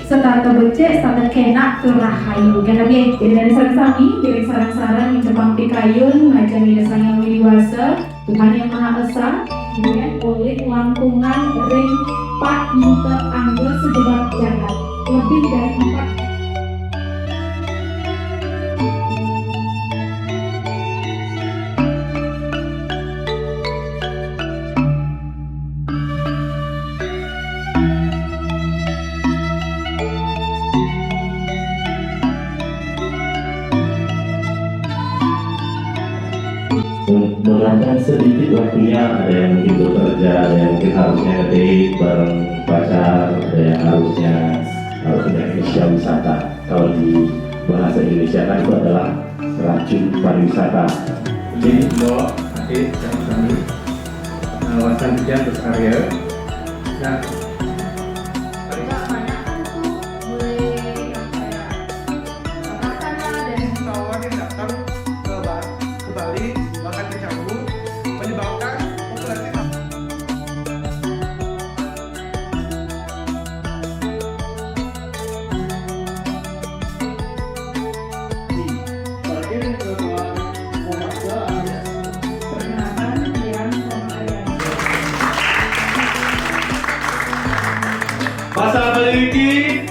serta becek serta kena terahayu kan nabi. Jadi dari sarang-sami dari sarang-sarang yang Jepang pikayun ngajak dasar yang dewasa Tuhan yang Maha Esa kemudian oleh langkungan ring Pak Yute Angga sejebat jagat lebih dari 4. Meluangkan sedikit waktunya, ada yang mungkin bekerja, ada yang mungkin harusnya ngedate bareng pacar, ada yang harusnya Indonesia wisata. Kalau di bahasa Indonesia kan itu adalah racun pariwisata. Jadi bawa adik sama kami wawasan hujan terus area. Nah, Masalah memiliki